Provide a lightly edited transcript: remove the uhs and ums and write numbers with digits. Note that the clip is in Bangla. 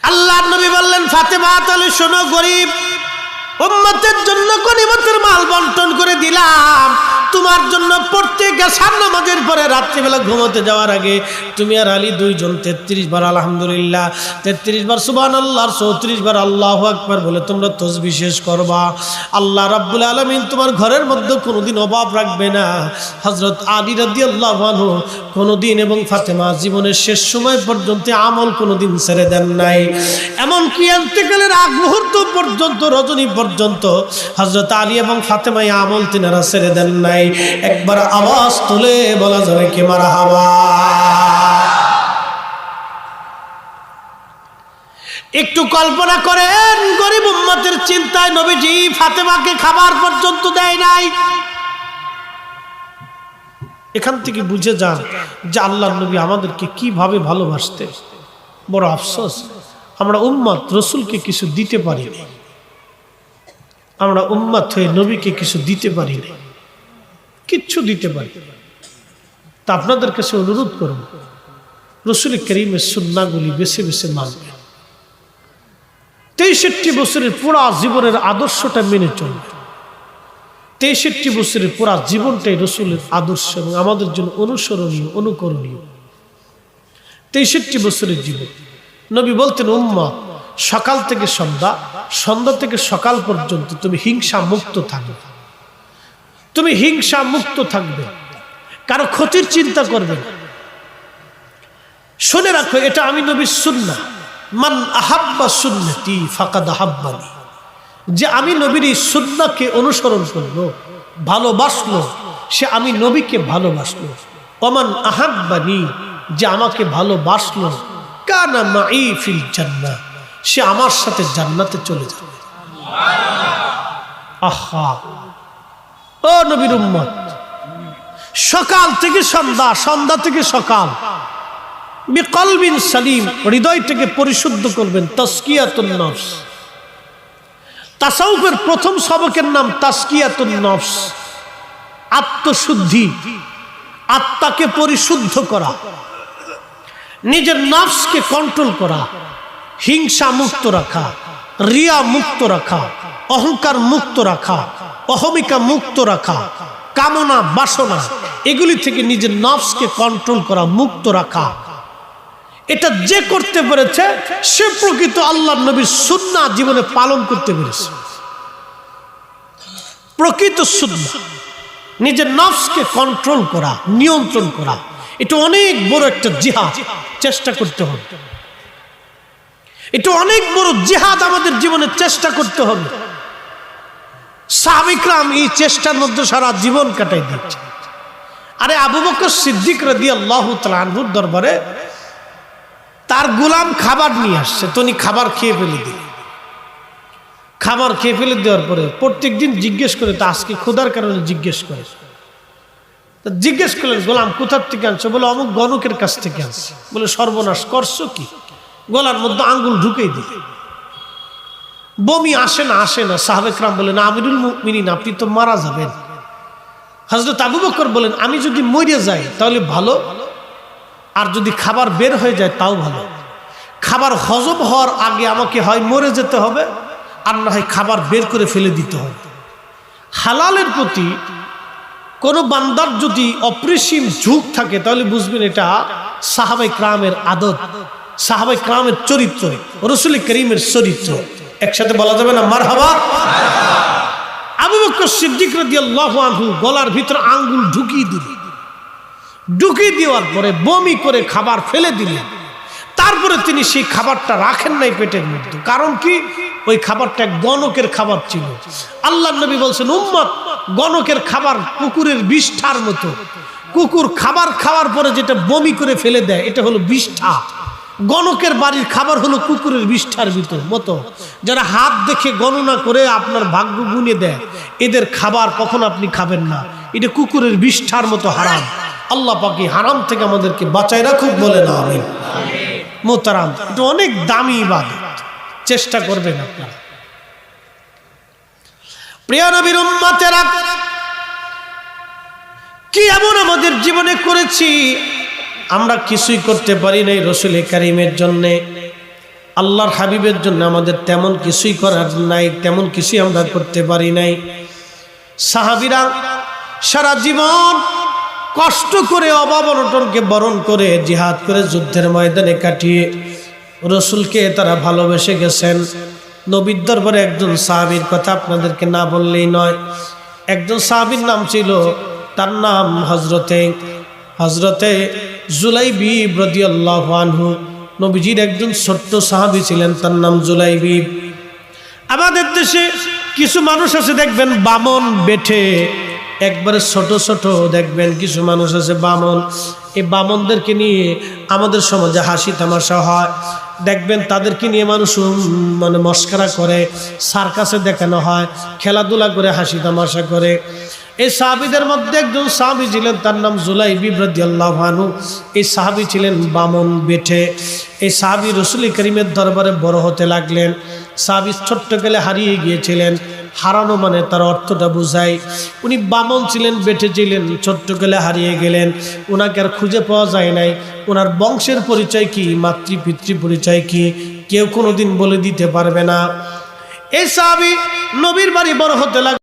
আল্লাহর নবী বললেন, ফাতেমা তাহলে শোনো, গরিব উম্মতের জন্য গনিমতের মাল বন্টন করে দিলাম। তোমার জন্য প্রত্যেক আসার নামাজের পরে রাত্রিবেলা ঘুমোতে যাওয়ার আগে তুমি আর আলী দুইজন 33 বার আলহামদুলিল্লাহ, 33 বার সুবহানাল্লাহ, 34 বার আল্লাহু আকবার বলে তোমরা তাসবিহ শেষ করবা। আল্লাহ রাব্বুল আলামিন তোমার ঘরের মধ্যে কোনোদিন অভাব রাখবে না। হযরত আলী রাদিয়াল্লাহু আনহু কোনোদিন এবং ফাতেমা জীবনের শেষ সময় পর্যন্ত আমল কোনোদিন ছেড়ে দেন নাই। এমনকি ইন্তেকালের আগ মুহূর্ত পর্যন্ত, রজনী পর্যন্ত হযরত আলী এবং ফাতেমা আমল তিনারা ছেড়ে দেন নাই। একবার আওয়াজ তুলে বলা যাবে কি মারহাবা। একটু কল্পনা করেন, গরিব উম্মতের চিন্তায় নবীজি ফাতেমাকে খাবার পর্যন্ত দেয় নাই। এখান থেকে বুঝে যান যে আল্লাহর নবী আমাদেরকে কিভাবে ভালোবাসতেন। বড় আফসোস, আমরা উম্মত রসুলকে কিছু দিতে পারি না। আমরা উম্মত হয়ে নবীকে কিছু দিতে পারি না, কিচ্ছু দিতে পারি। তা আপনাদের কাছে অনুরোধ করব, রসুল করিমের সুন্নাহগুলি বেছে বেছে মানবেন। 63 বছরের পুরা জীবনের আদর্শটা মেনে চলবে। 63 বছরের পুরা জীবনটাই রসুলের আদর্শ এবং আমাদের জন্য অনুসরণীয়, অনুকরণীয়। 63 বছরের জীবন। নবী বলতেন, উম্মত সকাল থেকে সন্ধ্যা, সন্ধ্যা থেকে সকাল পর্যন্ত তুমি হিংসা মুক্ত থাকবে। তুমি হিংসা মুক্ত থাকবে, কারো ক্ষতির চিন্তা করবে না। শুনে রাখো, এটা আমি নবীর সুন্নাহ। মান আহাব্বা সুন্নতি ফাকাদ আহাব্বানি। যে আমি নবীর এই সুন্নাহকে অনুসরণ করলো, ভালোবাসলো, সে আমি নবীকে ভালোবাসলো। ওমান আহাব্বানি, যে আমাকে ভালোবাসলো, কানা মাই ফিল জান্নাহ, সে আমার সাথে জান্নাতে চলে যাবে। আহা, ও নবীর উম্মত, সকাল থেকে সন্ধ্যা, সন্ধ্যা থেকে সকাল, বিকলবিন সালিম, হৃদয় থেকে পরিশুদ্ধ করবেন। তাসকিয়াতুন নফস। তাসাউফের প্রথম সবকের নাম তাসকিয়াতুন নফস, আত্মশুদ্ধি, আত্মাকে পরিশুদ্ধ করা, নিজের নফসকে কন্ট্রোল করা, হিংসা মুক্ত রাখা, রিয়া মুক্ত রাখা, অহংকার মুক্ত রাখা, অহমিকা মুক্ত রাখা, কামনা বাসনা এগুলি থেকে নিজের নফসকে কন্ট্রোল করা, মুক্ত রাখা। এটা যে করতে পেরেছে সে প্রকৃত আল্লাহর নবীর সুন্নাহ জীবনে পালন করতে পেরেছে। প্রকৃত সুন্নাহ, নিজের নফসকে কন্ট্রোল করা, নিয়ন্ত্রণ করা, এটা অনেক বড় একটা জিহাদ। চেষ্টা করতে হবে, এটা অনেক বড় জিহাদ আমাদের জীবনে চেষ্টা করতে হবে। সাহাবায়ে কেরাম এই চেষ্টার মধ্যে সারা জীবন কাটাই দিচ্ছে। আরে আবু বকর সিদ্দিক রাদিয়াল্লাহু তাআলা আনহুর দরবারে তার গোলাম খাবার নিয়ে আসছে, তো উনি খাবার খেয়ে ফেলে দিল। খাবার খেয়ে ফেলে দেওয়ার পরে প্রত্যেকদিন জিজ্ঞেস করে, তা আজকে ক্ষুধার কারণে জিজ্ঞেস করে, জিজ্ঞেস করলেন গোলাম কোথার থেকে আনছো? বলে অমুক গণকের কাছ থেকে আনছে। বলে সর্বনাশ করছো কি? গলার মধ্যে আঙ্গুল ঢুকেই দিল। বমি আসে না, আসে না। সাহাবায়ে কেরাম বলেন, আমিরুল মুমিনিন, আপনি তো মারা যাবেন। হযরত আবু বকর বলেন, আমি যদি মরে যাই তাহলে ভালো, আর যদি খাবার বের হয়ে যায় তাও ভালো। খাবার হজম হওয়ার আগে আমাকে হয় মরে যেতে হবে, আর না হয় খাবার বের করে ফেলে দিতে হবে। হালালের প্রতি কোনো বান্দার যদি অপরিসীম ঝোঁক থাকে তাহলে বুঝবেন এটা সাহাবায়ে কেরামের আদত, সাহাবায়ে কেরামের চরিত্র, রাসূল করিমের চরিত্র। একসাথে বলা যাবে না মারহাবা? আবু বকর সিদ্দিক রাদিয়াল্লাহু আনহু গলার ভিতর আঙ্গুল ঢুকিয়ে দিলেন। ঢুকিয়ে দেওয়ার পরে বমি করে খাবার ফেলে দিলেন। তারপরে তিনি সেই খাবারটা রাখেন নাই পেটের মধ্যে। কারণ কি? ওই খাবারটা গণকের খাবার ছিল। আল্লাহর নবী বলছেন, উম্মত গণকের খাবার কুকুরের বিষ্ঠার মতো। কুকুর খাবার খাওয়ার পরে যেটা বমি করে ফেলে দেয় এটা হলো বিষ্ঠা। গণকের বাড়ির খাবার হলো কুকুরের বিষ্ঠার ভিতর মতো। যারা হাত দেখে গণনা করে আপনার ভাগ্য গুনে দেয়, এদের খাবার কখন আপনি খাবেন না। এটা কুকুরের বিষ্ঠার মতো হারাম। আল্লাহ পাক এই হারাম থেকে আমাদেরকে বাঁচায় রাখুক, বলে না আমিন। মোহতারাম, এটা অনেক দামি ইবাদত, চেষ্টা করবেন আপনারা। প্রিয় নবীর উম্মতেরা, কি এমন আমাদের জীবনে করেছি আমরা কিছুই করতে পারি নাই রাসূল কারীমের জন্য। আল্লাহর হাবিবের জন্য আমাদের তেমন কিছুই করার নাই, তেমন কিছুই আমরা করতে পারি নাই। সাহাবীরা সারা জীবন কষ্ট করে অভাব অনটনকে বরণ করে জিহাদ করে যুদ্ধের ময়দানে কাটিয়ে রসুলকে তারা ভালোবেসে গেছেন। নবীর দরবারে একজন সাহাবীর কথা আপনাদেরকে না বললেই নয়। একজন সাহাবীর নাম ছিল, তার নাম হযরতে জুলাইবিব রাদিয়াল্লাহু আনহু। নবীজির একজন ছোট্ট সাহাবী ছিলেন, তার নাম জুলাইবিব। আমাদের দেশে কিছু মানুষ আছে দেখবেন বামন বেঠে, একবারে ছোট ছোট দেখবেন কিছু মানুষ আছে বামন। এই বামনদেরকে নিয়ে আমাদের সমাজে হাসি তামাশা হয়, দেখবেন তাদেরকে নিয়ে মানুষ মানে মস্করা করে, সার্কাসে দেখানো হয়, খেলাধুলা করে হাসি তামাশা করে। এই সাহাবীদের মধ্যে একজন সাহাবী ছিলেন, তার নাম জুলাইবিব রাদিয়াল্লাহু আনহু। এই সাহাবী ছিলেন বামন বেঠে। এই সাহাবী রাসূল করিমের দরবারে বড় হতে লাগলেন। সাহাবী ছোট্ট কালে হারিয়ে গিয়েছিলেন। হারানো মানে তার অর্থটা বুঝায়। উনি বামন ছিলেন, বেঠে ছিলেন, ছোট্ট কালে হারিয়ে গেলেন। ওনাকে আর খুঁজে পাওয়া যায় নাই। ওনার বংশের পরিচয় কি, মাতৃ পিতৃ পরিচয় কি, কেউ কোনোদিন বলে দিতে পারবে না। এই সাহাবী নবীর বাড়ি বড় হতে লাগলেন।